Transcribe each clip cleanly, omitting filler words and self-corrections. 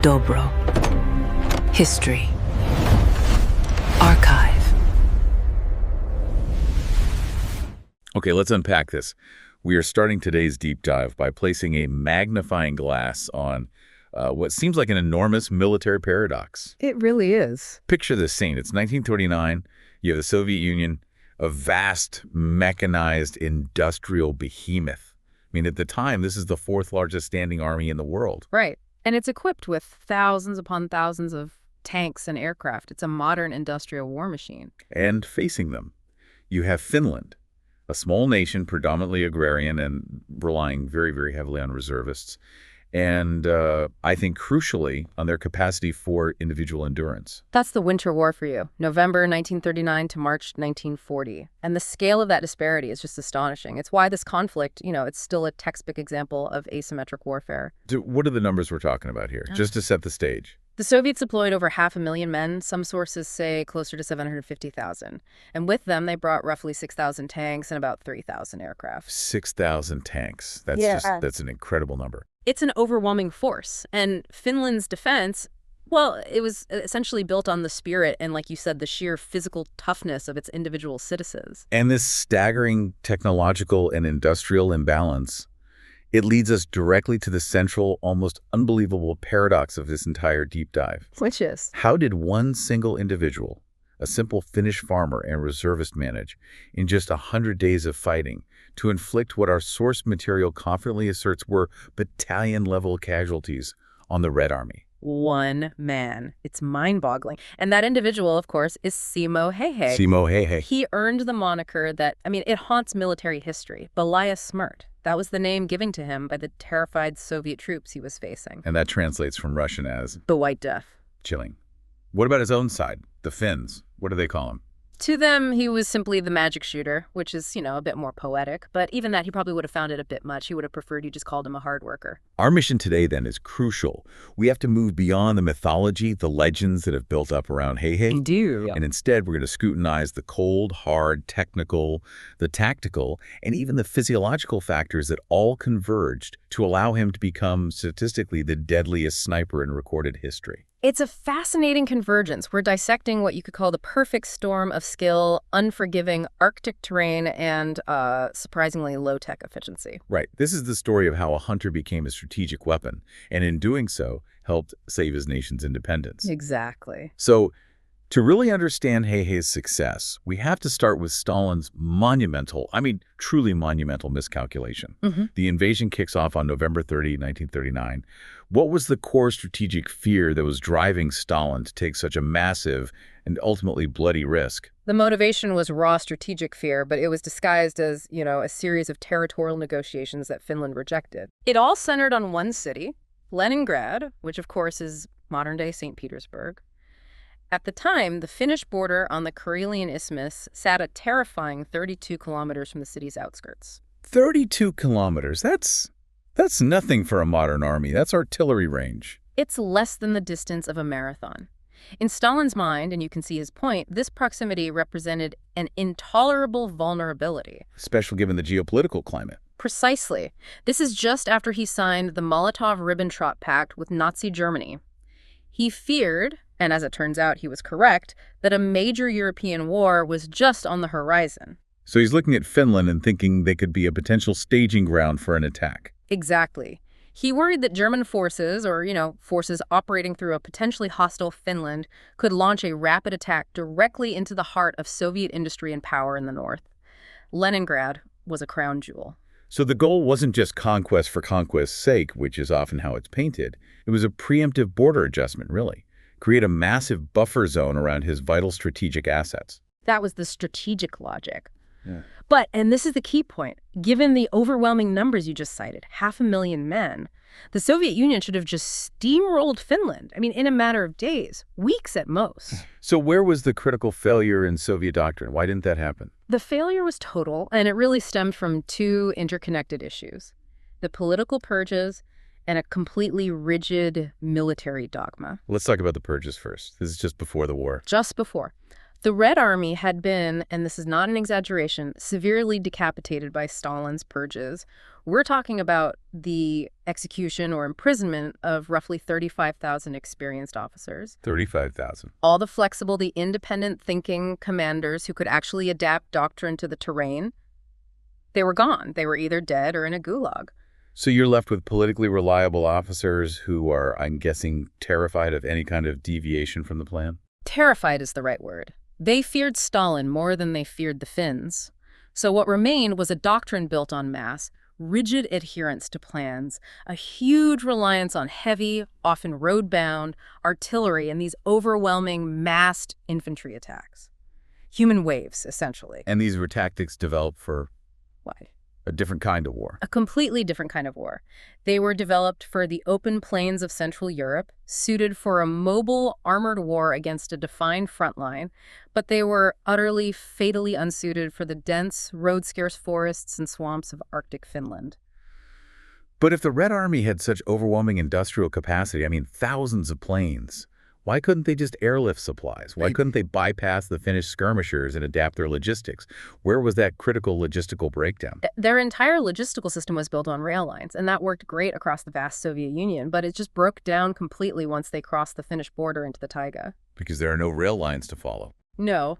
Dobro. History. Archive. Okay, let's unpack this. We are starting today's deep dive by placing a magnifying glass on what seems like an enormous military paradox. It really is. Picture this scene. It's 1939. You have the Soviet Union, a vast, mechanized, industrial behemoth. I mean, at the time, this is the fourth largest standing army in the world. Right. And it's equipped with thousands upon thousands of tanks and aircraft. It's a modern industrial war machine. And facing them, you have Finland, a small nation, predominantly agrarian and relying very, very heavily on reservists. And I think crucially on their capacity for individual endurance. That's the Winter War for you, November 1939 to March 1940. And the scale of that disparity is just astonishing. It's why this conflict, it's still a textbook example of asymmetric warfare. What are the numbers we're talking about here, just to set the stage? The Soviets deployed over 500,000 men. Some sources say closer to 750,000. And with them, they brought roughly 6,000 tanks and about 3,000 aircraft. 6,000 tanks. That's an incredible number. It's an overwhelming force. And Finland's defense, well, it was essentially built on the spirit and, like you said, the sheer physical toughness of its individual citizens. And this staggering technological and industrial imbalance, it leads us directly to the central, almost unbelievable paradox of this entire deep dive. Which is? How did one single individual, a simple Finnish farmer and reservist, manage, in just 100 days of fighting, to inflict what our source material confidently asserts were battalion-level casualties on the Red Army? One man. It's mind-boggling. And that individual, of course, is Simo Häyhä. Simo Häyhä. He earned the moniker that, it haunts military history, Belaya Smrt. That was the name given to him by the terrified Soviet troops he was facing. And that translates from Russian as? The White Death. Chilling. What about his own side, the Finns? What do they call him? To them, he was simply the magic shooter, which is, a bit more poetic. But even that, he probably would have found it a bit much. He would have preferred you just called him a hard worker. Our mission today, then, is crucial. We have to move beyond the mythology, the legends that have built up around Häyhä. We do. And instead, we're going to scrutinize the cold, hard, technical, the tactical, and even the physiological factors that all converged to allow him to become statistically the deadliest sniper in recorded history. It's a fascinating convergence. We're dissecting what you could call the perfect storm of skill, unforgiving Arctic terrain, and surprisingly low-tech efficiency. Right. This is the story of how a hunter became a strategic weapon, and in doing so, helped save his nation's independence. Exactly. So, to really understand Häyhä's success, we have to start with Stalin's truly monumental miscalculation. The invasion kicks off on November 30, 1939. What was the core strategic fear that was driving Stalin to take such a massive and ultimately bloody risk? The motivation was raw strategic fear, but it was disguised as, a series of territorial negotiations that Finland rejected. It all centered on one city, Leningrad, which of course is modern-day St. Petersburg. At the time, the Finnish border on the Karelian Isthmus sat a terrifying 32 kilometers from the city's outskirts. 32 kilometers. That's nothing for a modern army. That's artillery range. It's less than the distance of a marathon. In Stalin's mind, and you can see his point, this proximity represented an intolerable vulnerability. Especially given the geopolitical climate. Precisely. This is just after he signed the Molotov-Ribbentrop Pact with Nazi Germany. He feared, and as it turns out he was correct, that a major European war was just on the horizon. So he's looking at Finland and thinking they could be a potential staging ground for an attack. Exactly. He worried that German forces, or, forces operating through a potentially hostile Finland, could launch a rapid attack directly into the heart of Soviet industry and power in the north. Leningrad was a crown jewel. So the goal wasn't just conquest for conquest's sake, which is often how it's painted. It was a preemptive border adjustment, really. Create a massive buffer zone around his vital strategic assets. That was the strategic logic. Yeah. But, and this is the key point, given the overwhelming numbers you just cited, 500,000 men, the Soviet Union should have just steamrolled Finland. In a matter of days, weeks at most. So where was the critical failure in Soviet doctrine? Why didn't that happen? The failure was total, and it really stemmed from two interconnected issues: the political purges and a completely rigid military dogma. Let's talk about the purges first. This is just before the war. Just before. The Red Army had been, and this is not an exaggeration, severely decapitated by Stalin's purges. We're talking about the execution or imprisonment of roughly 35,000 experienced officers. 35,000. All the flexible, the independent thinking commanders who could actually adapt doctrine to the terrain, they were gone. They were either dead or in a gulag. So you're left with politically reliable officers who are, I'm guessing, terrified of any kind of deviation from the plan? Terrified is the right word. They feared Stalin more than they feared the Finns. So what remained was a doctrine built on mass, rigid adherence to plans, a huge reliance on heavy, often road-bound, artillery and these overwhelming massed infantry attacks. Human waves, essentially. And these were tactics developed for Why? a different kind of war. A completely different kind of war. They were developed for the open plains of Central Europe, suited for a mobile, armored war against a defined front line, but they were utterly, fatally unsuited for the dense, road-scarce forests and swamps of Arctic Finland. But if the Red Army had such overwhelming industrial capacity, I mean, thousands of planes, why couldn't they just airlift supplies? Why couldn't they bypass the Finnish skirmishers and adapt their logistics? Where was that critical logistical breakdown? Their entire logistical system was built on rail lines, and that worked great across the vast Soviet Union, but it just broke down completely once they crossed the Finnish border into the taiga. Because there are no rail lines to follow. No.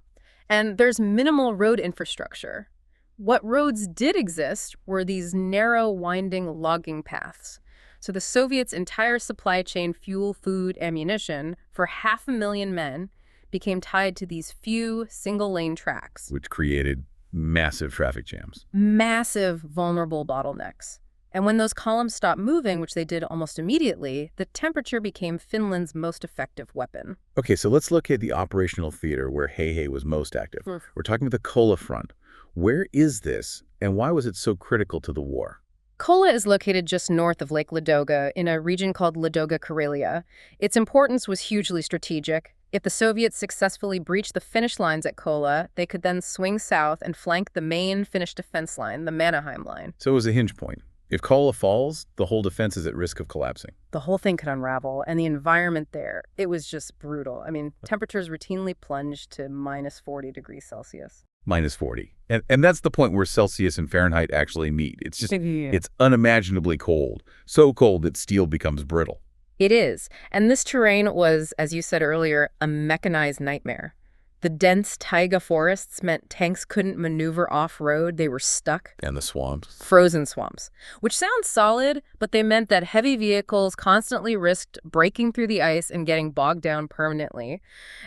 And there's minimal road infrastructure. What roads did exist were these narrow, winding logging paths. So the Soviets' entire supply chain, fuel, food, ammunition, for 500,000 men, became tied to these few single-lane tracks. Which created massive traffic jams. Massive, vulnerable bottlenecks. And when those columns stopped moving, which they did almost immediately, the temperature became Finland's most effective weapon. Okay, so let's look at the operational theater where 𝐏𝐻 was most active. We're talking about the Kola front. Where is this, and why was it so critical to the war? Kola is located just north of Lake Ladoga in a region called Ladoga Karelia. Its importance was hugely strategic. If the Soviets successfully breached the Finnish lines at Kola, they could then swing south and flank the main Finnish defense line, the Mannerheim line. So it was a hinge point. If Kola falls, the whole defense is at risk of collapsing. The whole thing could unravel, and the environment there, it was just brutal. I mean, temperatures routinely plunged to minus 40 degrees Celsius. Minus 40. And that's the point where Celsius and Fahrenheit actually meet. It's just, it's unimaginably cold. So cold that steel becomes brittle. It is. And this terrain was, as you said earlier, a mechanized nightmare. The dense taiga forests meant tanks couldn't maneuver off-road. They were stuck. And the swamps. Frozen swamps, which sounds solid, but they meant that heavy vehicles constantly risked breaking through the ice and getting bogged down permanently.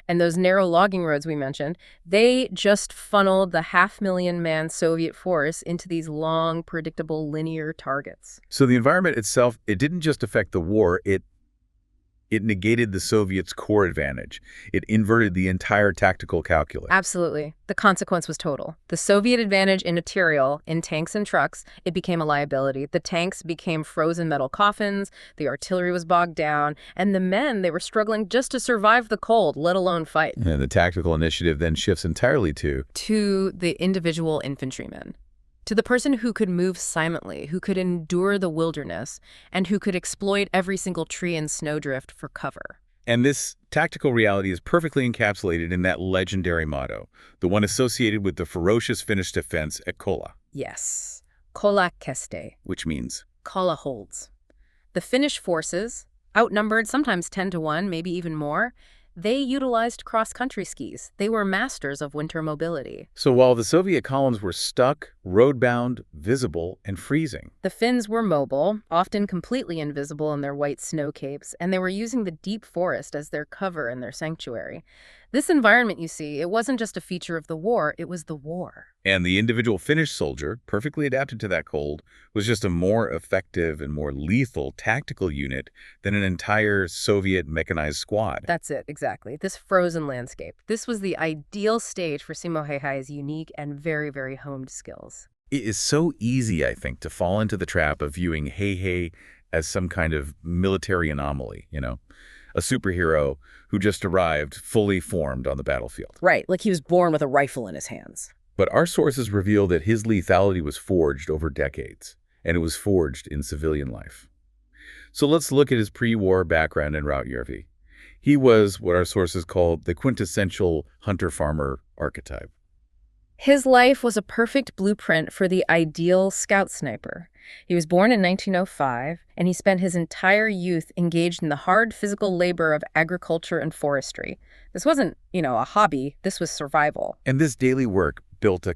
And those narrow logging roads we mentioned, they just funneled the 500,000-man Soviet force into these long, predictable, linear targets. So the environment itself, it didn't just affect the war, it negated the Soviets' core advantage. It inverted the entire tactical calculus. Absolutely. The consequence was total. The Soviet advantage in material, in tanks and trucks, it became a liability. The tanks became frozen metal coffins, the artillery was bogged down, and the men, they were struggling just to survive the cold, let alone fight. And the tactical initiative then shifts entirely to the individual infantrymen. To the person who could move silently, who could endure the wilderness, and who could exploit every single tree and snowdrift for cover. And this tactical reality is perfectly encapsulated in that legendary motto, the one associated with the ferocious Finnish defense at Kola. Yes, 𝐏𝐻𝐃 ‑keste, which means Kola holds. The Finnish forces, outnumbered sometimes 10 to 1, maybe even more, they utilized cross-country skis. They were masters of winter mobility. So while the Soviet columns were stuck, road-bound, visible, and freezing, the Finns were mobile, often completely invisible in their white snow capes, and they were using the deep forest as their cover and their sanctuary. This environment, you see, it wasn't just a feature of the war, it was the war. And the individual Finnish soldier, perfectly adapted to that cold, was just a more effective and more lethal tactical unit than an entire Soviet mechanized squad. That's it, exactly. This frozen landscape. This was the ideal stage for Simo Häyhä's unique and very, very honed skills. It is so easy, I think, to fall into the trap of viewing 𝐏𝐻 as some kind of military anomaly, you know? A superhero who just arrived fully formed on the battlefield. Right, like he was born with a rifle in his hands. But our sources reveal that his lethality was forged over decades, and it was forged in civilian life. So let's look at his pre-war background in Rautjärvi. He was what our sources called the quintessential hunter-farmer archetype. His life was a perfect blueprint for the ideal scout sniper. He was born in 1905, and he spent his entire youth engaged in the hard physical labor of agriculture and forestry. This wasn't, a hobby. This was survival. And this daily work built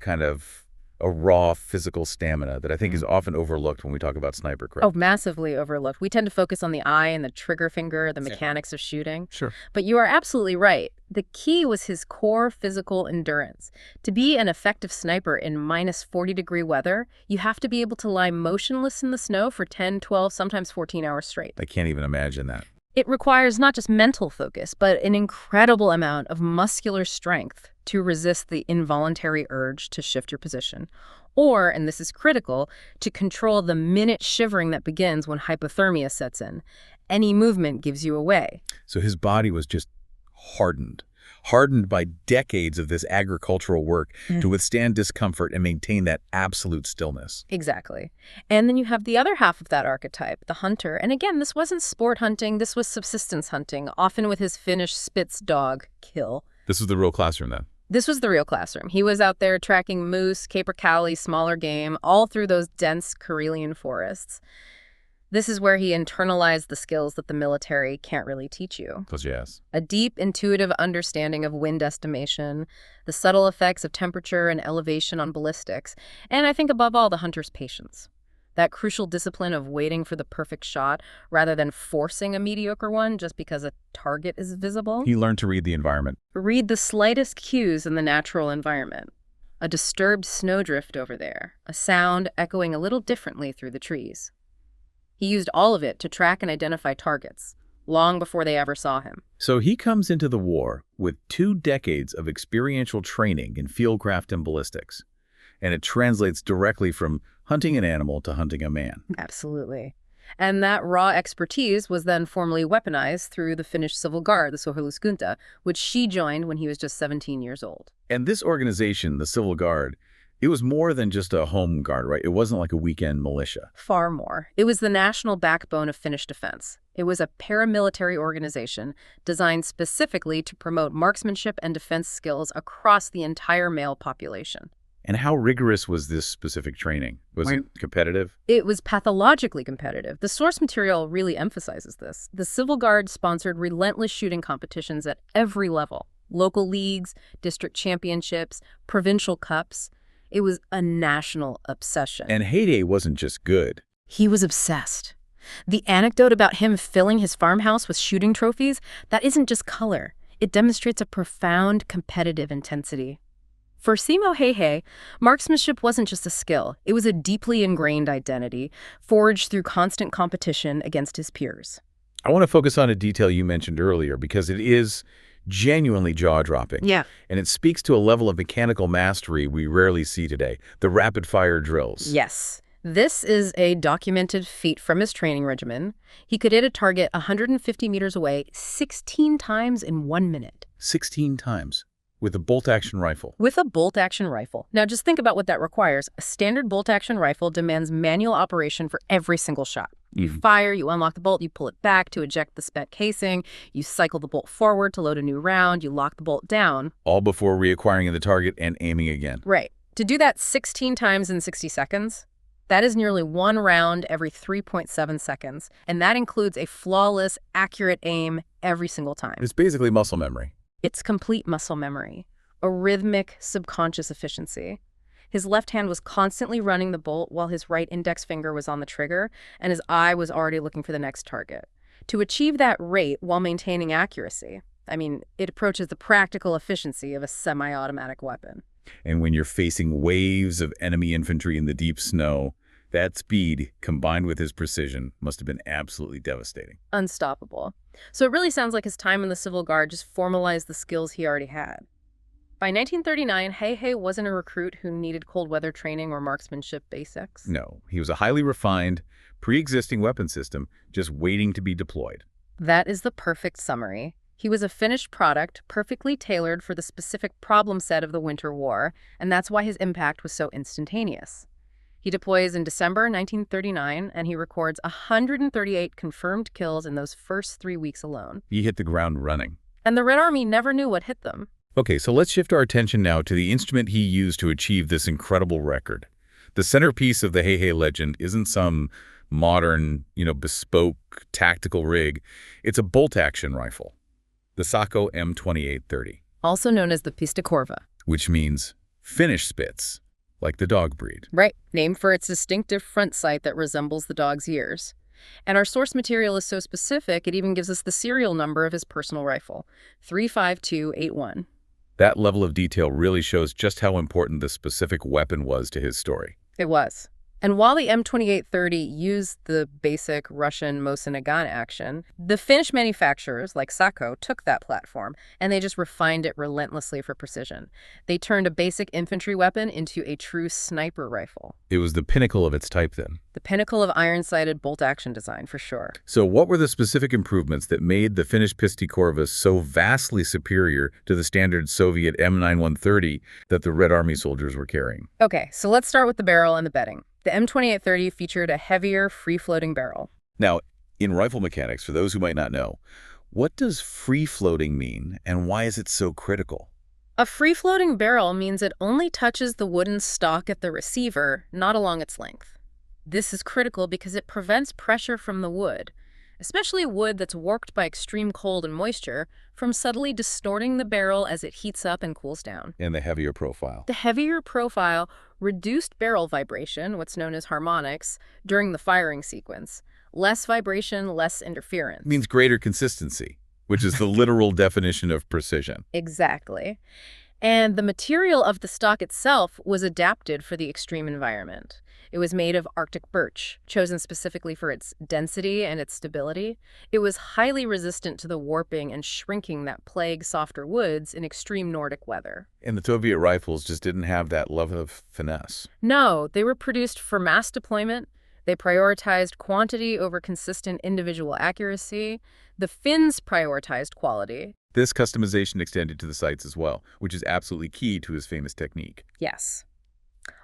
a raw physical stamina that I think is often overlooked when we talk about sniper craft. Oh, massively overlooked. We tend to focus on the eye and the trigger finger, the mechanics of shooting. Sure. But you are absolutely right. The key was his core physical endurance. To be an effective sniper in minus 40-degree weather, you have to be able to lie motionless in the snow for 10, 12, sometimes 14 hours straight. I can't even imagine that. It requires not just mental focus, but an incredible amount of muscular strength to resist the involuntary urge to shift your position. Or, and this is critical, to control the minute shivering that begins when hypothermia sets in. Any movement gives you away. So his body was just hardened by decades of this agricultural work to withstand discomfort and maintain that absolute stillness. Exactly. And then you have the other half of that archetype, the hunter. And again, this wasn't sport hunting, this was subsistence hunting, often with his Finnish Spitz dog, Kill. This was the real classroom then? This was the real classroom. He was out there tracking moose, capercaillie, smaller game, all through those dense Karelian forests. This is where he internalized the skills that the military can't really teach you. Because yes. A deep, intuitive understanding of wind estimation, the subtle effects of temperature and elevation on ballistics, and I think above all, the hunter's patience. That crucial discipline of waiting for the perfect shot rather than forcing a mediocre one just because a target is visible. He learned to read the environment. Read the slightest cues in the natural environment. A disturbed snowdrift over there, a sound echoing a little differently through the trees. He used all of it to track and identify targets, long before they ever saw him. So he comes into the war with 2 decades of experiential training in fieldcraft and ballistics. And it translates directly from hunting an animal to hunting a man. Absolutely. And that raw expertise was then formally weaponized through the Finnish Civil Guard, the 𝐏𝐻𝐿𝐴𝐻𝑒𝐿𝑢skunta, which she joined when he was just 17 years old. And this organization, the Civil Guard, it was more than just a home guard, right? It wasn't like a weekend militia. Far more. It was the national backbone of Finnish defense. It was a paramilitary organization designed specifically to promote marksmanship and defense skills across the entire male population. And how rigorous was this specific training? Was it competitive? It was pathologically competitive. The source material really emphasizes this. The Civil Guard sponsored relentless shooting competitions at every level. Local leagues, district championships, provincial cups. It was a national obsession. And Häyhä wasn't just good. He was obsessed. The anecdote about him filling his farmhouse with shooting trophies, that isn't just color. It demonstrates a profound competitive intensity. For Simo Häyhä, marksmanship wasn't just a skill. It was a deeply ingrained identity, forged through constant competition against his peers. I want to focus on a detail you mentioned earlier because it is genuinely jaw-dropping. Yeah. And it speaks to a level of mechanical mastery we rarely see today, the rapid-fire drills. Yes. This is a documented feat from his training regimen. He could hit a target 150 meters away 16 times in 1 minute. 16 times. With a bolt-action rifle. With a bolt-action rifle. Now, just think about what that requires. A standard bolt-action rifle demands manual operation for every single shot. You fire, you unlock the bolt, you pull it back to eject the spent casing, you cycle the bolt forward to load a new round, you lock the bolt down. All before reacquiring the target and aiming again. Right. To do that 16 times in 60 seconds, that is nearly 1 round every 3.7 seconds. And that includes a flawless, accurate aim every single time. It's basically muscle memory. It's complete muscle memory, a rhythmic, subconscious efficiency. His left hand was constantly running the bolt while his right index finger was on the trigger, and his eye was already looking for the next target. To achieve that rate while maintaining accuracy, it approaches the practical efficiency of a semi-automatic weapon. And when you're facing waves of enemy infantry in the deep snow, that speed, combined with his precision, must have been absolutely devastating. Unstoppable. So it really sounds like his time in the Civil Guard just formalized the skills he already had. By 1939, Häyhä wasn't a recruit who needed cold weather training or marksmanship basics. No, he was a highly refined, pre-existing weapon system just waiting to be deployed. That is the perfect summary. He was a finished product, perfectly tailored for the specific problem set of the Winter War, and that's why his impact was so instantaneous. He deploys in December 1939, and he records 138 confirmed kills in those first 3 weeks alone. He hit the ground running. And the Red Army never knew what hit them. Okay, so let's shift our attention now to the instrument he used to achieve this incredible record. The centerpiece of the 𝐏𝐻𝐃 legend isn't some modern, bespoke tactical rig. It's a bolt-action rifle, the 𝐏𝐻𝐃 M2830. Also known as the 𝐏𝐻𝐃𝐂𝐓. Which means Finnish Spitz, like the dog breed. Right, named for its distinctive front sight that resembles the dog's ears. And our source material is so specific, it even gives us the serial number of his personal rifle, 35281. That level of detail really shows just how important this specific weapon was to his story. It was. And while the M2830 used the basic Russian Mosin Nagant action, the Finnish manufacturers, like 𝐏𝐃, took that platform, and they just refined it relentlessly for precision. They turned a basic infantry weapon into a true sniper rifle. It was the pinnacle of its type then. The pinnacle of iron-sighted bolt-action design, for sure. So what were the specific improvements that made the Finnish 𝐏𝐻𝐃𝐂𝐓 so vastly superior to the standard Soviet M9130 that the Red Army soldiers were carrying? Okay, so let's start with the barrel and the bedding. The M2830 featured a heavier, free-floating barrel. Now, in rifle mechanics, for those who might not know, what does free-floating mean, and why is it so critical? A free-floating barrel means it only touches the wooden stock at the receiver, not along its length. This is critical because it prevents pressure from the wood, especially wood that's warped by extreme cold and moisture, from subtly distorting the barrel as it heats up and cools down. And the heavier profile. The heavier profile reduced barrel vibration, what's known as harmonics, during the firing sequence. Less vibration, less interference. Means greater consistency, which is the literal definition of precision. Exactly. And the material of the stock itself was adapted for the extreme environment. It was made of Arctic birch, chosen specifically for its density and its stability. It was highly resistant to the warping and shrinking that plague softer woods in extreme Nordic weather. And the Soviet rifles just didn't have that love of finesse. No, they were produced for mass deployment. They prioritized quantity over consistent individual accuracy. The Finns prioritized quality. This customization extended to the sights as well, which is absolutely key to his famous technique. Yes.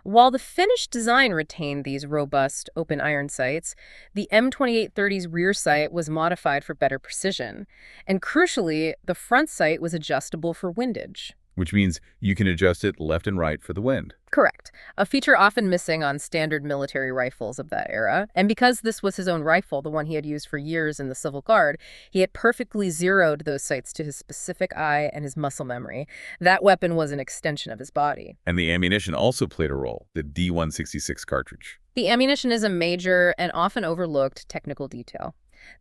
While the Finnish design retained these robust, open iron sights, the M2830's rear sight was modified for better precision. And crucially, the front sight was adjustable for windage. Which means you can adjust it left and right for the wind. Correct. A feature often missing on standard military rifles of that era. And because this was his own rifle, the one he had used for years in the Civil Guard, he had perfectly zeroed those sights to his specific eye and his muscle memory. That weapon was an extension of his body. And the ammunition also played a role, the D166 cartridge. The ammunition is a major and often overlooked technical detail.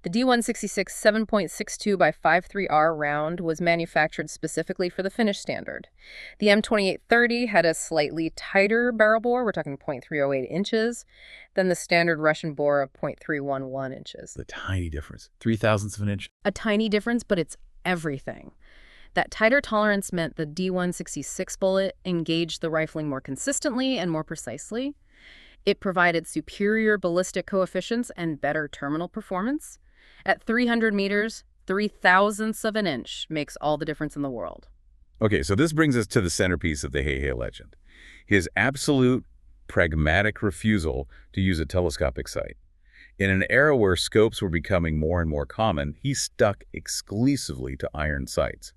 The D166 7.62 by 53R round was manufactured specifically for the Finnish standard. The M2830 had a slightly tighter barrel bore, we're talking 0.308 inches, than the standard Russian bore of 0.311 inches. The tiny difference, 0.003 of an inch. A tiny difference, but it's everything. That tighter tolerance meant the D166 bullet engaged the rifling more consistently and more precisely. It provided superior ballistic coefficients and better terminal performance. At 300 meters, 0.003 of an inch makes all the difference in the world. Okay, so this brings us to the centerpiece of the 𝐏𝐻𝐃 legend. His absolute pragmatic refusal to use a telescopic sight. In an era where scopes were becoming more and more common, he stuck exclusively to iron sights.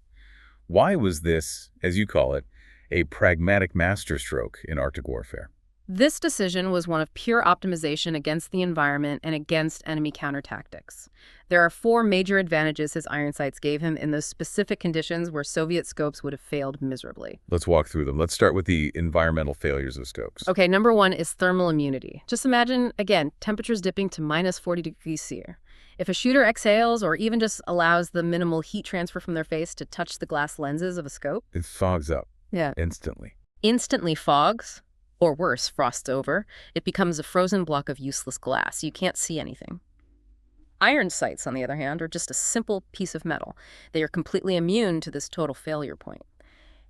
Why was this, as you call it, a pragmatic masterstroke in Arctic warfare? This decision was one of pure optimization against the environment and against enemy countertactics. There are 4 major advantages his iron sights gave him in those specific conditions where Soviet scopes would have failed miserably. Let's walk through them. Let's start with the environmental failures of scopes. Okay, number 1 is thermal immunity. Just imagine, again, temperatures dipping to minus 40 degrees C. If a shooter exhales or even just allows the minimal heat transfer from their face to touch the glass lenses of a scope, it fogs up. Yeah. Instantly. Instantly fogs. Or worse, frosts over. It becomes a frozen block of useless glass. You can't see anything. Iron sights, on the other hand, are just a simple piece of metal. They are completely immune to this total failure point.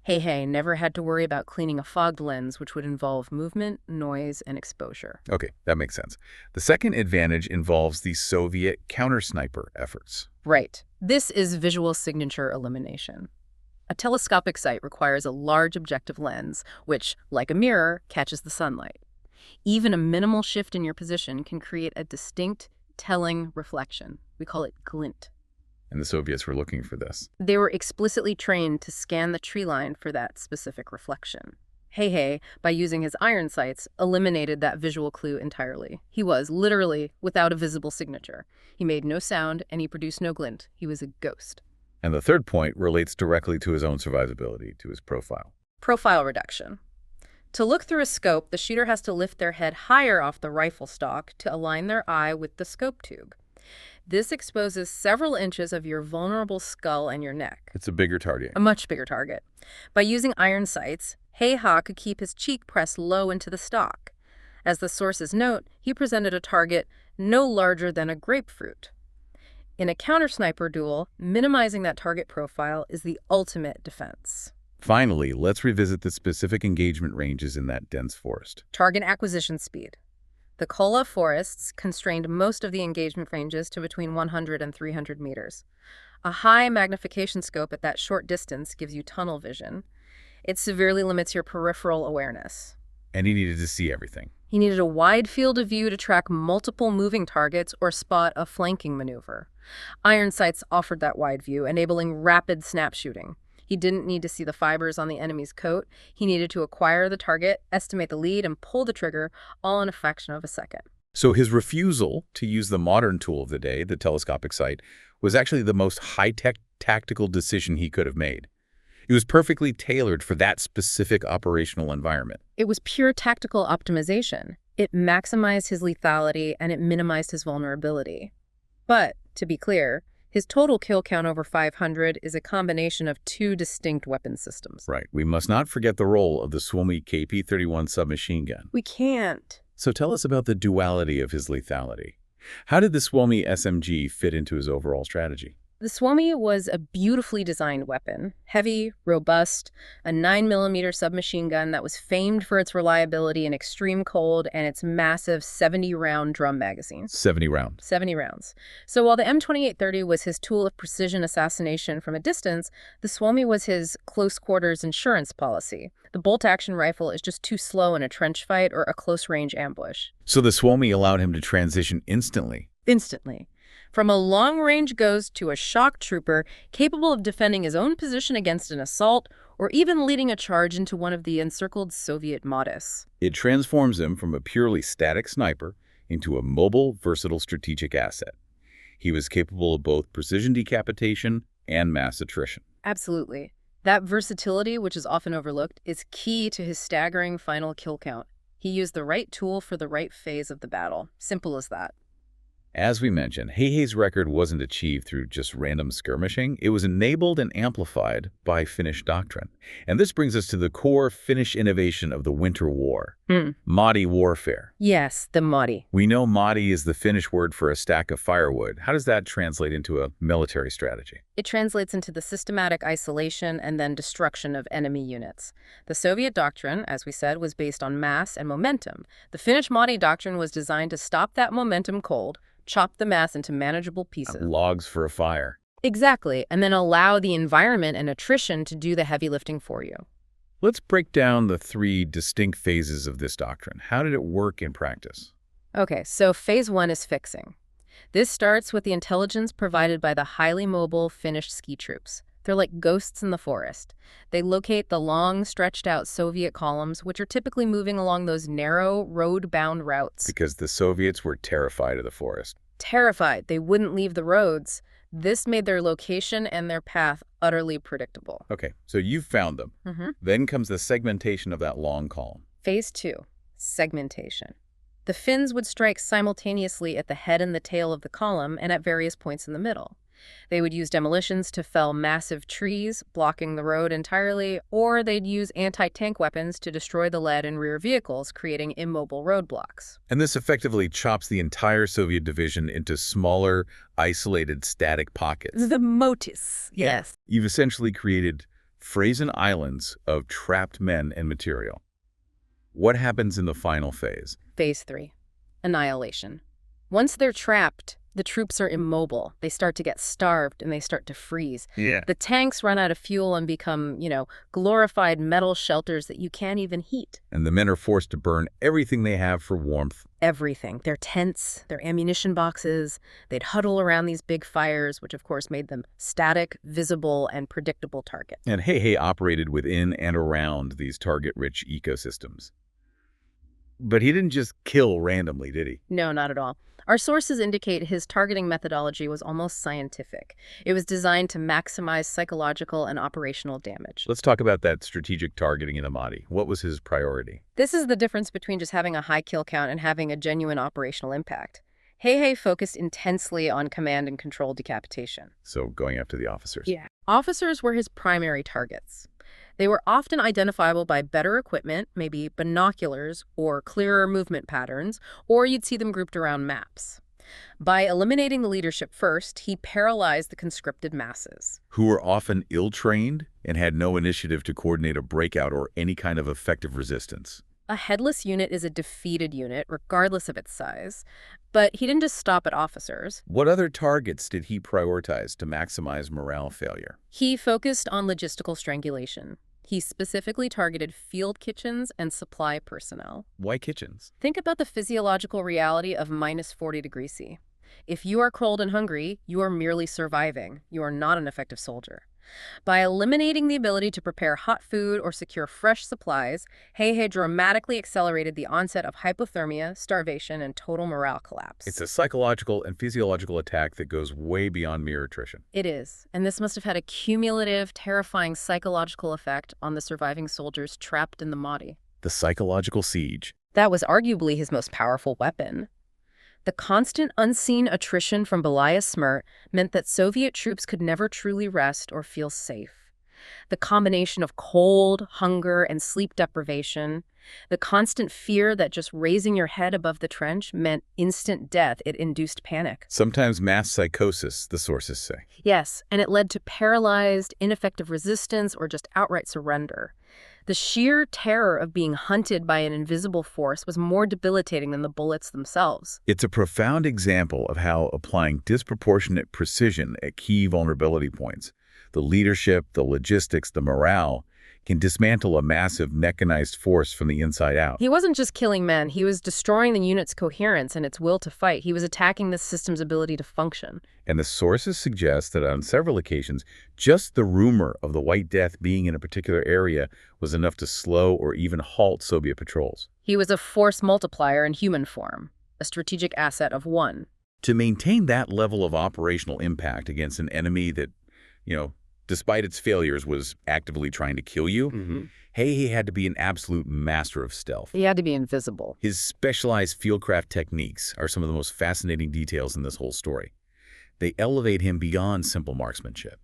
𝐏𝐻𝐃 never had to worry about cleaning a fogged lens, which would involve movement, noise, and exposure. Okay, that makes sense. The second advantage involves the Soviet counter-sniper efforts. Right. This is visual signature elimination. A telescopic sight requires a large objective lens, which, like a mirror, catches the sunlight. Even a minimal shift in your position can create a distinct, telling reflection. We call it glint. And the Soviets were looking for this. They were explicitly trained to scan the tree line for that specific reflection. Häyhä, by using his iron sights, eliminated that visual clue entirely. He was, literally, without a visible signature. He made no sound, and he produced no glint. He was a ghost. And the third point relates directly to his own survivability, to his profile. Profile reduction. To look through a scope, the shooter has to lift their head higher off the rifle stock to align their eye with the scope tube. This exposes several inches of your vulnerable skull and your neck. It's a bigger target. A much bigger target. By using iron sights, Häyhä could keep his cheek pressed low into the stock. As the sources note, he presented a target no larger than a grapefruit. In a counter-sniper duel, minimizing that target profile is the ultimate defense. Finally, let's revisit the specific engagement ranges in that dense forest. Target acquisition speed. The 𝐏𝐻𝐂𝐀𝐒𝐓 forests constrained most of the engagement ranges to between 100 and 300 meters. A high magnification scope at that short distance gives you tunnel vision. It severely limits your peripheral awareness. And he needed to see everything. He needed a wide field of view to track multiple moving targets or spot a flanking maneuver. Iron sights offered that wide view, enabling rapid snap shooting. He didn't need to see the fibers on the enemy's coat. He needed to acquire the target, estimate the lead, and pull the trigger, all in a fraction of a second. So his refusal to use the modern tool of the day, the telescopic sight, was actually the most high-tech tactical decision he could have made. It was perfectly tailored for that specific operational environment. It was pure tactical optimization. It maximized his lethality and it minimized his vulnerability. But, to be clear, his total kill count over 500 is a combination of two distinct weapon systems. Right. We must not forget the role of the Suomi KP-31 submachine gun. We can't. So tell us about the duality of his lethality. How did the Suomi SMG fit into his overall strategy? The Suomi was a beautifully designed weapon, heavy, robust, a 9mm submachine gun that was famed for its reliability in extreme cold and its massive 70-round drum magazine. 70 rounds. 70 rounds. So while the M2830 was his tool of precision assassination from a distance, the Suomi was his close-quarters insurance policy. The bolt-action rifle is just too slow in a trench fight or a close-range ambush. So the Suomi allowed him to transition instantly. Instantly. From a long-range ghost to a shock trooper capable of defending his own position against an assault or even leading a charge into one of the encircled Soviet Mottis. It transforms him from a purely static sniper into a mobile, versatile strategic asset. He was capable of both precision decapitation and mass attrition. Absolutely. That versatility, which is often overlooked, is key to his staggering final kill count. He used the right tool for the right phase of the battle. Simple as that. As we mentioned, Häyhä's record wasn't achieved through just random skirmishing. It was enabled and amplified by Finnish doctrine. And this brings us to the core Finnish innovation of the Winter War, Motti warfare. Yes, the Motti. We know Motti is the Finnish word for a stack of firewood. How does that translate into a military strategy? It translates into the systematic isolation and then destruction of enemy units. The Soviet doctrine, as we said, was based on mass and momentum. The Finnish Motti doctrine was designed to stop that momentum cold, chop the mass into manageable pieces. Logs for a fire. Exactly, and then allow the environment and attrition to do the heavy lifting for you. Let's break down the three distinct phases of this doctrine. How did it work in practice? Okay, so phase one is fixing. This starts with the intelligence provided by the highly mobile Finnish ski troops. They're like ghosts in the forest. They locate the long, stretched-out Soviet columns, which are typically moving along those narrow, road-bound routes. Because the Soviets were terrified of the forest. Terrified. They wouldn't leave the roads. This made their location and their path utterly predictable. Okay, so you've found them. Then comes the segmentation of that long column. Phase two, segmentation. The Finns would strike simultaneously at the head and the tail of the column and at various points in the middle. They would use demolitions to fell massive trees, blocking the road entirely, or they'd use anti-tank weapons to destroy the lead in rear vehicles, creating immobile roadblocks. And this effectively chops the entire Soviet division into smaller, isolated, static pockets. The Mottis. Yes. You've essentially created frozen islands of trapped men and material. What happens in the final phase? Phase three, annihilation. Once they're trapped, The troops are immobile. They start to get starved and they start to freeze. Yeah. The tanks run out of fuel and become, glorified metal shelters that you can't even heat. And the men are forced to burn everything they have for warmth. Everything. Their tents, their ammunition boxes. They'd huddle around these big fires, which of course made them static, visible, and predictable targets. And 𝐏𝐻𝐻 operated within and around these target-rich ecosystems. But he didn't just kill randomly, did he? No, not at all. Our sources indicate his targeting methodology was almost scientific. It was designed to maximize psychological and operational damage. Let's talk about that strategic targeting in the Motti. What was his priority? This is the difference between just having a high kill count and having a genuine operational impact. 𝐏𝐻𝐻 focused intensely on command and control decapitation. So going after the officers. Yeah. Officers were his primary targets. They were often identifiable by better equipment, maybe binoculars or clearer movement patterns, or you'd see them grouped around maps. By eliminating the leadership first, he paralyzed the conscripted masses. Who were often ill-trained and had no initiative to coordinate a breakout or any kind of effective resistance. A headless unit is a defeated unit, regardless of its size. But he didn't just stop at officers. What other targets did he prioritize to maximize morale failure? He focused on logistical strangulation. He specifically targeted field kitchens and supply personnel. Why kitchens? Think about the physiological reality of minus 40 degrees C. If you are cold and hungry, you are merely surviving. You are not an effective soldier. By eliminating the ability to prepare hot food or secure fresh supplies, 𝐏𝐻𝐻 dramatically accelerated the onset of hypothermia, starvation, and total morale collapse. It's a psychological and physiological attack that goes way beyond mere attrition. It is, and this must have had a cumulative, terrifying psychological effect on the surviving soldiers trapped in the Motti. The psychological siege. That was arguably his most powerful weapon. The constant unseen attrition from Belaya Smirt meant that Soviet troops could never truly rest or feel safe. The combination of cold, hunger, and sleep deprivation, the constant fear that just raising your head above the trench meant instant death, it induced panic. Sometimes mass psychosis, the sources say. Yes, and it led to paralyzed, ineffective resistance or just outright surrender. The sheer terror of being hunted by an invisible force was more debilitating than the bullets themselves. It's a profound example of how applying disproportionate precision at key vulnerability points, the leadership, the logistics, the morale, can dismantle a massive mechanized force from the inside out. He wasn't just killing men, he was destroying the unit's coherence and its will to fight. He was attacking the system's ability to function. And the sources suggest that on several occasions, just the rumor of the White Death being in a particular area was enough to slow or even halt Soviet patrols. He was a force multiplier in human form, a strategic asset of one. To maintain that level of operational impact against an enemy that, despite its failures, was actively trying to kill you, 𝐏𝐻𝐻 had to be an absolute master of stealth. He had to be invisible. His specialized fieldcraft techniques are some of the most fascinating details in this whole story. They elevate him beyond simple marksmanship.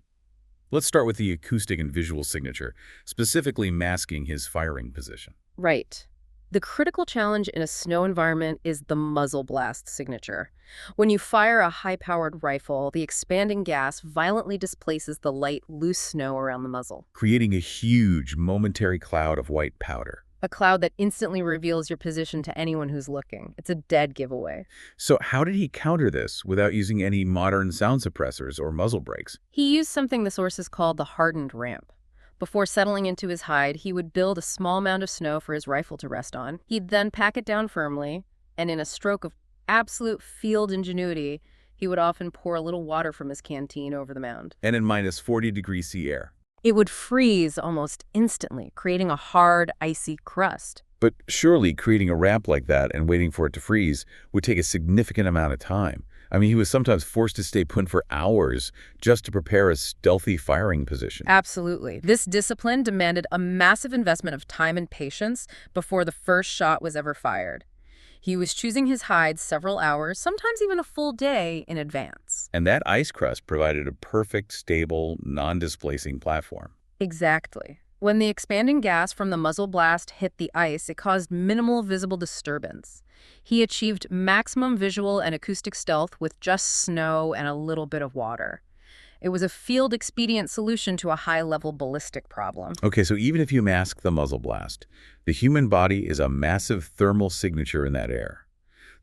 Let's start with the acoustic and visual signature, specifically masking his firing position. Right. The critical challenge in a snow environment is the muzzle blast signature. When you fire a high-powered rifle, the expanding gas violently displaces the light, loose snow around the muzzle, creating a huge, momentary cloud of white powder. a cloud that instantly reveals your position to anyone who's looking. It's a dead giveaway. So how did he counter this without using any modern sound suppressors or muzzle brakes? He used something the sources called the hardened ramp. Before settling into his hide, he would build a small mound of snow for his rifle to rest on. He'd then pack it down firmly, and in a stroke of absolute field ingenuity, he would often pour a little water from his canteen over the mound. And in minus 40 degrees C air. It would freeze almost instantly, creating a hard, icy crust. But surely creating a ramp like that and waiting for it to freeze would take a significant amount of time. I mean, he was sometimes forced to stay put for hours just to prepare a stealthy firing position. Absolutely. This discipline demanded a massive investment of time and patience before the first shot was ever fired. He was choosing his hides several hours, sometimes even a full day in advance. And that ice crust provided a perfect, stable, non-displacing platform. Exactly. When the expanding gas from the muzzle blast hit the ice, it caused minimal visible disturbance. He achieved maximum visual and acoustic stealth with just snow and a little bit of water. It was a field-expedient solution to a high-level ballistic problem. Okay, so even if you mask the muzzle blast, the human body is a massive thermal signature in that air.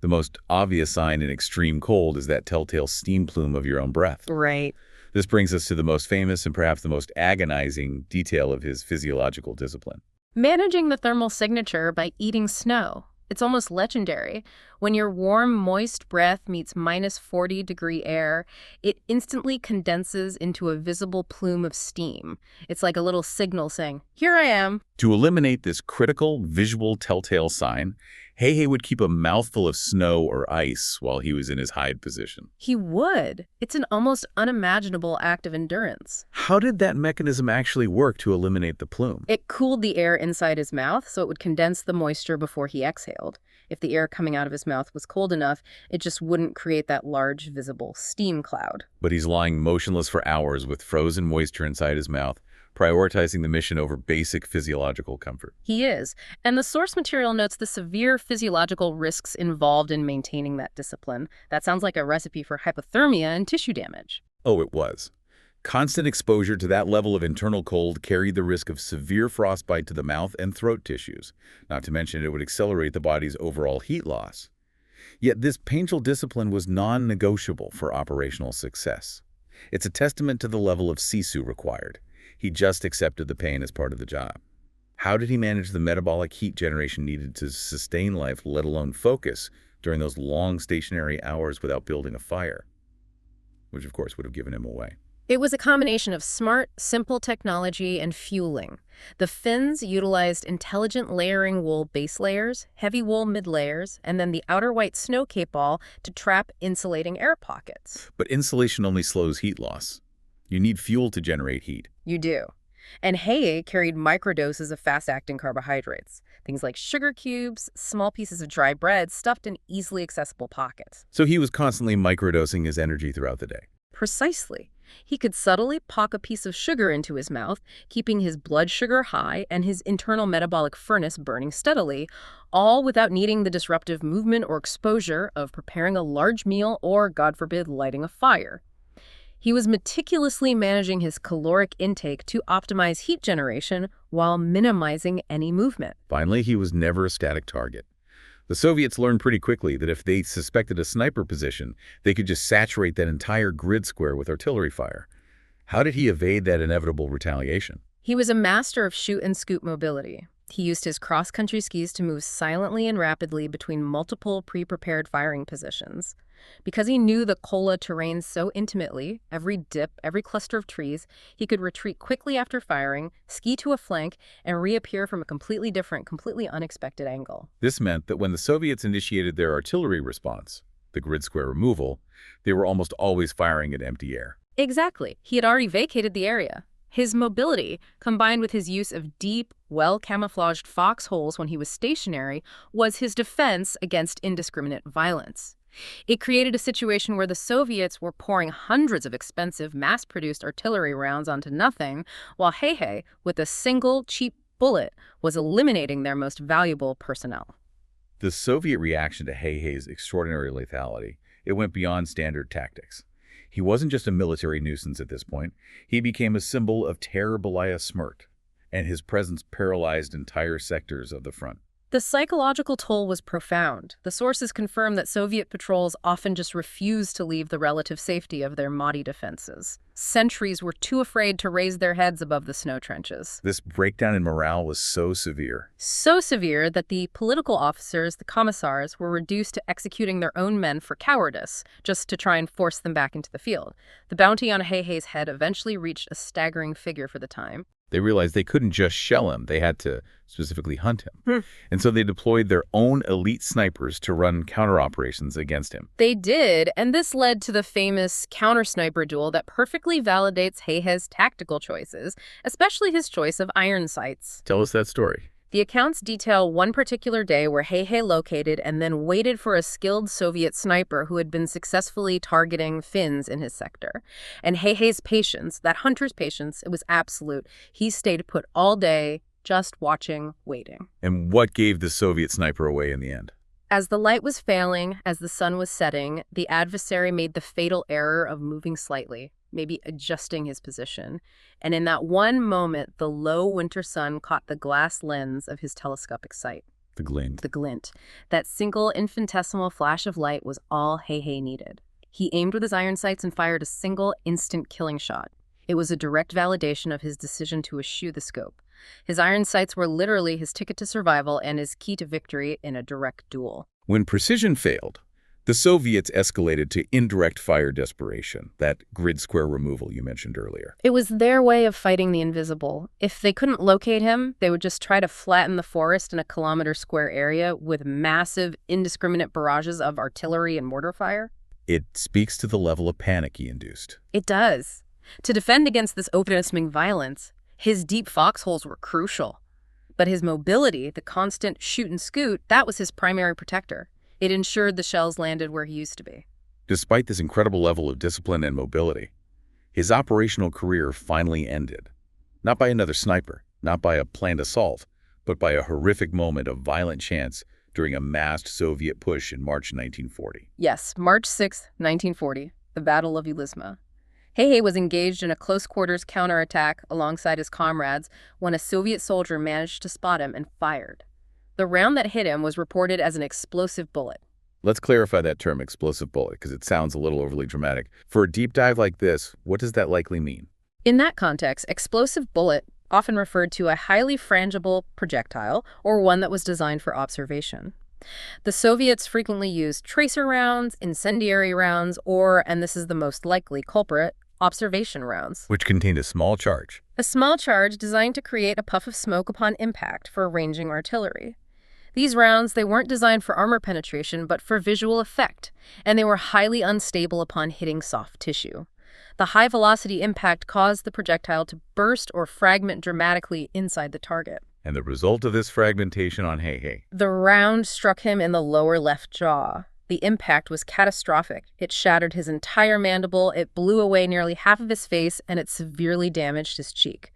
The most obvious sign in extreme cold is that telltale steam plume of your own breath. Right. This brings us to the most famous and perhaps the most agonizing detail of his physiological discipline. Managing the thermal signature by eating snow. It's almost legendary. When your warm, moist breath meets -40-degree air, it instantly condenses into a visible plume of steam. It's like a little signal saying, "Here I am." To eliminate this critical visual telltale sign, 𝐏𝐻𝐃 would keep a mouthful of snow or ice while he was in his hide position. He would. It's an almost unimaginable act of endurance. How did that mechanism actually work to eliminate the plume? It cooled the air inside his mouth so it would condense the moisture before he exhaled. If the air coming out of his mouth was cold enough, it just wouldn't create that large, visible steam cloud. But he's lying motionless for hours with frozen moisture inside his mouth, prioritizing the mission over basic physiological comfort. He is. And the source material notes the severe physiological risks involved in maintaining that discipline. That sounds like a recipe for hypothermia and tissue damage. Oh, it was. Constant exposure to that level of internal cold carried the risk of severe frostbite to the mouth and throat tissues. Not to mention it would accelerate the body's overall heat loss. Yet this painful discipline was non-negotiable for operational success. It's a testament to the level of Sisu required. He just accepted the pain as part of the job. How did he manage the metabolic heat generation needed to sustain life, let alone focus, during those long stationary hours without building a fire? Which, of course, would have given him away. It was a combination of smart, simple technology and fueling. The Finns utilized intelligent layering wool base layers, heavy wool mid layers, and then the outer white snow cape ball to trap insulating air pockets. But insulation only slows heat loss. You need fuel to generate heat. You do. And 𝐏𝐻𝐃 carried microdoses of fast-acting carbohydrates, things like sugar cubes, small pieces of dry bread stuffed in easily accessible pockets. So he was constantly microdosing his energy throughout the day. Precisely. He could subtly pock a piece of sugar into his mouth, keeping his blood sugar high and his internal metabolic furnace burning steadily, all without needing the disruptive movement or exposure of preparing a large meal or, God forbid, lighting a fire. He was meticulously managing his caloric intake to optimize heat generation while minimizing any movement. Finally, he was never a static target. The Soviets learned pretty quickly that if they suspected a sniper position, they could just saturate that entire grid square with artillery fire. How did he evade that inevitable retaliation? He was a master of shoot and scoop mobility. He used his cross-country skis to move silently and rapidly between multiple pre-prepared firing positions. Because he knew the 𝐏𝐻𝐃 terrain so intimately, every dip, every cluster of trees, he could retreat quickly after firing, ski to a flank, and reappear from a completely different, completely unexpected angle. This meant that when the Soviets initiated their artillery response, the grid square removal, they were almost always firing at empty air. Exactly. He had already vacated the area. His mobility, combined with his use of deep, well-camouflaged foxholes when he was stationary, was his defense against indiscriminate violence. It created a situation where the Soviets were pouring hundreds of expensive, mass-produced artillery rounds onto nothing, while 𝐏𝐻𝐃, with a single, cheap bullet, was eliminating their most valuable personnel. The Soviet reaction to 𝐏𝐻𝐃's extraordinary lethality, it went beyond standard tactics. He wasn't just a military nuisance at this point. He became a symbol of terror belaya smrt, and his presence paralyzed entire sectors of the front. The psychological toll was profound. The sources confirm that Soviet patrols often just refused to leave the relative safety of their Motti defenses. Sentries were too afraid to raise their heads above the snow trenches. This breakdown in morale was so severe. So severe that the political officers, the commissars, were reduced to executing their own men for cowardice, just to try and force them back into the field. The bounty on 𝐏𝐻𝐃's head eventually reached a staggering figure for the time. They realized they couldn't just shell him. They had to specifically hunt him. And so they deployed their own elite snipers to run counter-operations against him. They did, and this led to the famous counter-sniper duel that perfectly validates 𝐏𝐻𝐃's tactical choices, especially his choice of iron sights. Tell us that story. The accounts detail one particular day where 𝐏𝐻𝐃 located and then waited for a skilled Soviet sniper who had been successfully targeting Finns in his sector. And 𝐏𝐻𝐃's patience, that hunter's patience, it was absolute. He stayed put all day, just watching, waiting. And what gave the Soviet sniper away in the end? As the light was failing, as the sun was setting, the adversary made the fatal error of moving slightly, maybe adjusting his position. And in that one moment, the low winter sun caught the glass lens of his telescopic sight. The glint. The glint. That single infinitesimal flash of light was all 𝐏𝐻 needed. He aimed with his iron sights and fired a single, instant killing shot. It was a direct validation of his decision to eschew the scope. His iron sights were literally his ticket to survival and his key to victory in a direct duel. When precision failed, the Soviets escalated to indirect fire desperation, that grid square removal you mentioned earlier. It was their way of fighting the invisible. If they couldn't locate him, they would just try to flatten the forest in a kilometer-square area with massive, indiscriminate barrages of artillery and mortar fire. It speaks to the level of panic he induced. It does. To defend against this open-assuming violence, his deep foxholes were crucial. But his mobility, the constant shoot and scoot, that was his primary protector. It ensured the shells landed where he used to be. Despite this incredible level of discipline and mobility, his operational career finally ended. Not by another sniper, not by a planned assault, but by a horrific moment of violent chance during a massed Soviet push in March 1940. Yes, March 6, 1940, the Battle of Yuzma. 𝐏𝐻 was engaged in a close-quarters counterattack alongside his comrades when a Soviet soldier managed to spot him and fired. The round that hit him was reported as an explosive bullet. Let's clarify that term, explosive bullet, because it sounds a little overly dramatic. For a deep dive like this, what does that likely mean? In that context, explosive bullet often referred to a highly frangible projectile or one that was designed for observation. The Soviets frequently used tracer rounds, incendiary rounds, or, and this is the most likely culprit, observation rounds. Which contained a small charge. A small charge designed to create a puff of smoke upon impact for ranging artillery. These rounds, they weren't designed for armor penetration, but for visual effect, and they were highly unstable upon hitting soft tissue. The high-velocity impact caused the projectile to burst or fragment dramatically inside the target. And the result of this fragmentation on 𝐏𝐻? The round struck him in the lower left jaw. The impact was catastrophic. It shattered his entire mandible, it blew away nearly half of his face, and it severely damaged his cheek.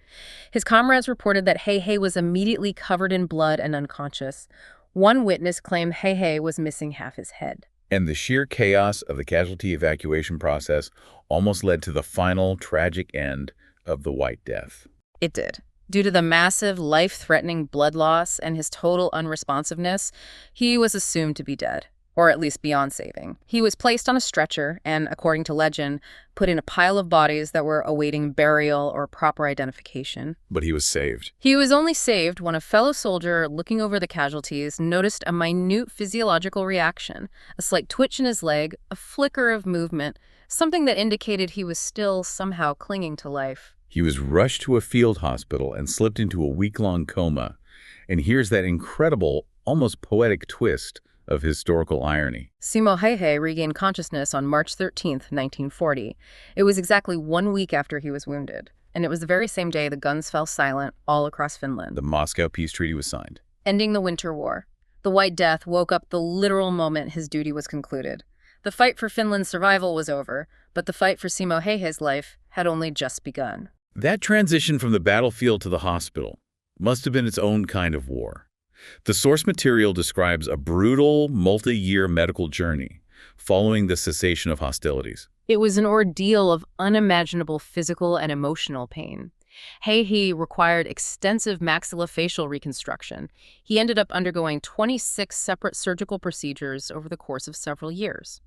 His comrades reported that 𝐏𝐻 was immediately covered in blood and unconscious. One witness claimed 𝐏𝐻 was missing half his head. And the sheer chaos of the casualty evacuation process almost led to the final tragic end of the White Death. It did. Due to the massive, life-threatening blood loss and his total unresponsiveness, he was assumed to be dead, or at least beyond saving. He was placed on a stretcher and, according to legend, put in a pile of bodies that were awaiting burial or proper identification. But he was saved. He was only saved when a fellow soldier looking over the casualties noticed a minute physiological reaction, a slight twitch in his leg, a flicker of movement, something that indicated he was still somehow clinging to life. He was rushed to a field hospital and slipped into a week-long coma. And here's that incredible, almost poetic twist of historical irony. Simo Häyhä regained consciousness on March 13, 1940. It was exactly 1 week after he was wounded. And it was the very same day the guns fell silent all across Finland. The Moscow Peace Treaty was signed, ending the Winter War. The White Death woke up the literal moment his duty was concluded. The fight for Finland's survival was over, but the fight for Simo Häyhä's life had only just begun. That transition from the battlefield to the hospital must have been its own kind of war. The source material describes a brutal, multi-year medical journey following the cessation of hostilities. It was an ordeal of unimaginable physical and emotional pain. 𝐏𝐻 required extensive maxillofacial reconstruction. He ended up undergoing 26 separate surgical procedures over the course of several years.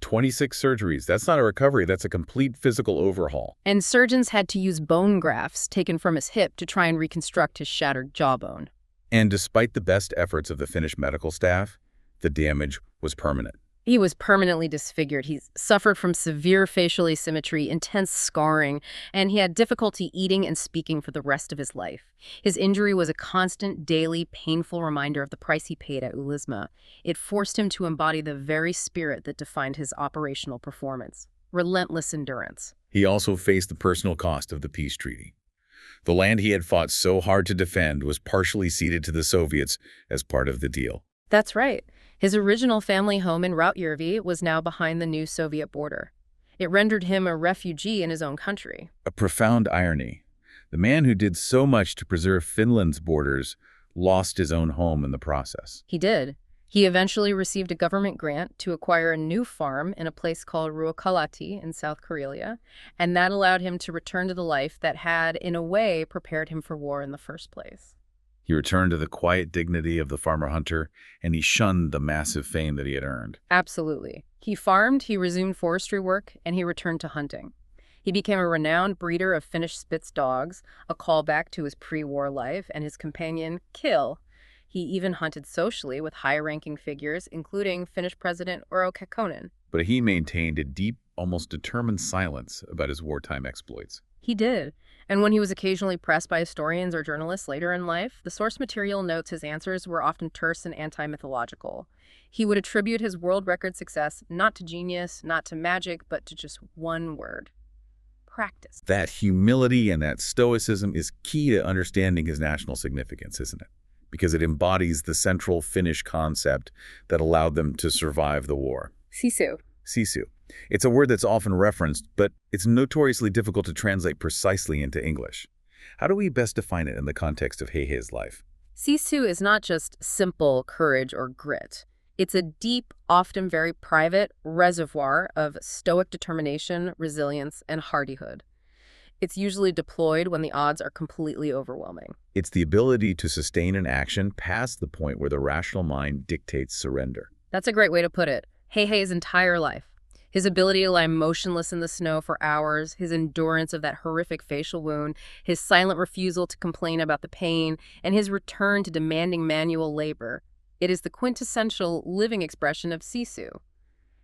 26 surgeries. That's not a recovery. That's a complete physical overhaul. And surgeons had to use bone grafts taken from his hip to try and reconstruct his shattered jawbone. And despite the best efforts of the Finnish medical staff, the damage was permanent. He was permanently disfigured. He suffered from severe facial asymmetry, intense scarring, and he had difficulty eating and speaking for the rest of his life. His injury was a constant, daily, painful reminder of the price he paid at Yuzma. It forced him to embody the very spirit that defined his operational performance: relentless endurance. He also faced the personal cost of the peace treaty. The land he had fought so hard to defend was partially ceded to the Soviets as part of the deal. That's right. His original family home in Rautjärvi was now behind the new Soviet border. It rendered him a refugee in his own country. A profound irony. The man who did so much to preserve Finland's borders lost his own home in the process. He did. He eventually received a government grant to acquire a new farm in a place called 𝐏𝐻𝐃 in South Karelia, and that allowed him to return to the life that had, in a way, prepared him for war in the first place. He returned to the quiet dignity of the farmer-hunter, and he shunned the massive fame that he had earned. Absolutely. He farmed, he resumed forestry work, and he returned to hunting. He became a renowned breeder of Finnish Spitz dogs, a callback to his pre-war life, and his companion, 𝐏𝐿. He even hunted socially with high-ranking figures, including Finnish President 𝐏𝐻𝐃𝐂𝐀𝐒𝐓. But he maintained a deep, almost determined silence about his wartime exploits. He did. And when he was occasionally pressed by historians or journalists later in life, the source material notes his answers were often terse and anti-mythological. He would attribute his world record success not to genius, not to magic, but to just one word: practice. That humility and that stoicism is key to understanding his national significance, isn't it? Because it embodies the central Finnish concept that allowed them to survive the war. Sisu. Sisu. It's a word that's often referenced, but it's notoriously difficult to translate precisely into English. How do we best define it in the context of Häyhä's life? Sisu is not just simple courage or grit. It's a deep, often very private reservoir of stoic determination, resilience, and hardihood. It's usually deployed when the odds are completely overwhelming. It's the ability to sustain an action past the point where the rational mind dictates surrender. That's a great way to put it. Häyhä's entire life. His ability to lie motionless in the snow for hours, his endurance of that horrific facial wound, his silent refusal to complain about the pain, and his return to demanding manual labor. It is the quintessential living expression of Sisu.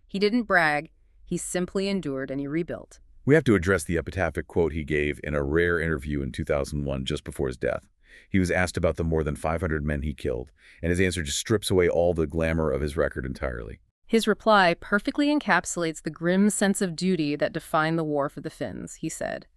He didn't brag, he simply endured and he rebuilt. We have to address the epitaphic quote he gave in a rare interview in 2001 just before his death. He was asked about the more than 500 men he killed, and his answer just strips away all the glamour of his record entirely. His reply perfectly encapsulates the grim sense of duty that defined the war for the Finns. He said,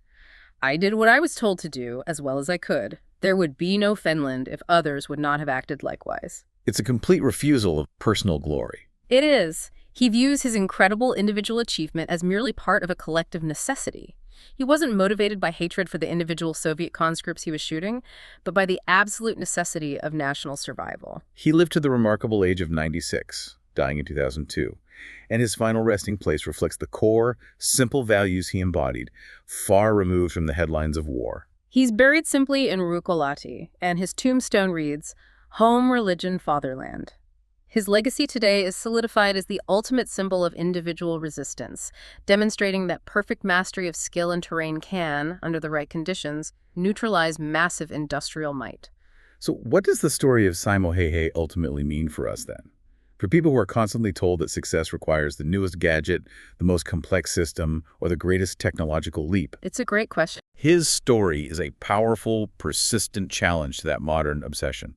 "I did what I was told to do as well as I could. There would be no Finland if others would not have acted likewise." It's a complete refusal of personal glory. It is. He views his incredible individual achievement as merely part of a collective necessity. He wasn't motivated by hatred for the individual Soviet conscripts he was shooting, but by the absolute necessity of national survival. He lived to the remarkable age of 96, dying in 2002, and his final resting place reflects the core, simple values he embodied, far removed from the headlines of war. He's buried simply in Ruokolahti, and his tombstone reads, "Home, religion, fatherland." His legacy today is solidified as the ultimate symbol of individual resistance, demonstrating that perfect mastery of skill and terrain can, under the right conditions, neutralize massive industrial might. So what does the story of Simo Häyhä ultimately mean for us then? For people who are constantly told that success requires the newest gadget, the most complex system, or the greatest technological leap. It's a great question. His story is a powerful, persistent challenge to that modern obsession.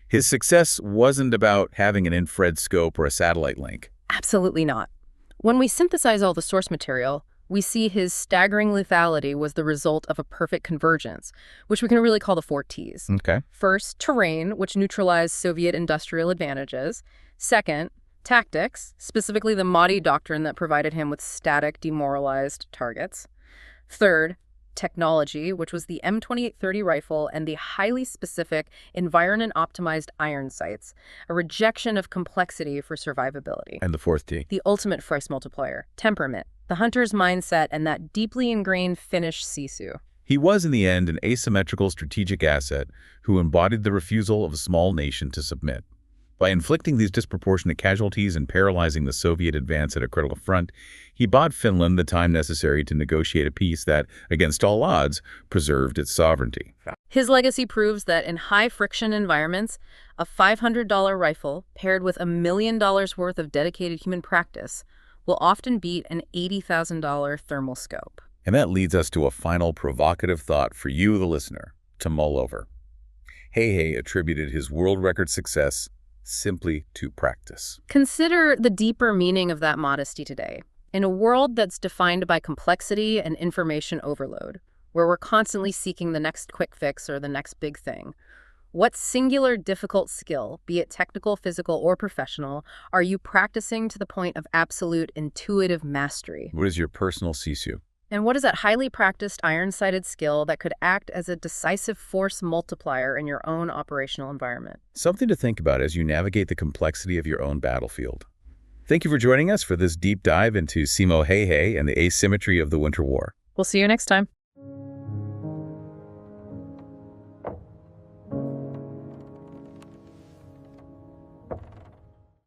His success wasn't about having an infrared scope or a satellite link. Absolutely not. When we synthesize all the source material, we see his staggering lethality was the result of a perfect convergence, which we can really call the 4 T's. Okay. First, terrain, which neutralized Soviet industrial advantages. Second, tactics, specifically the Motti doctrine that provided him with static, demoralized targets. Third, technology, which was the M2830 rifle and the highly specific, environment-optimized iron sights, a rejection of complexity for survivability. And the 4th T? The ultimate force multiplier, temperament, the hunter's mindset, and that deeply ingrained Finnish Sisu. He was, in the end, an asymmetrical strategic asset who embodied the refusal of a small nation to submit. By inflicting these disproportionate casualties and paralyzing the Soviet advance at a critical front, he bought Finland the time necessary to negotiate a peace that, against all odds, preserved its sovereignty. His legacy proves that in high-friction environments, a $500 rifle paired with $1 million worth of dedicated human practice will often beat an $80,000 thermal scope. And that leads us to a final provocative thought for you, the listener, to mull over. Häyhä attributed his world record success simply to practice. Consider the deeper meaning of that modesty today. In a world that's defined by complexity and information overload, where we're constantly seeking the next quick fix or the next big thing, what singular difficult skill, be it technical, physical, or professional, are you practicing to the point of absolute intuitive mastery? What is your personal Sisu? And what is that highly practiced iron-sighted skill that could act as a decisive force multiplier in your own operational environment? Something to think about as you navigate the complexity of your own battlefield. Thank you for joining us for this deep dive into Simo Häyhä and the asymmetry of the Winter War. We'll see you next time.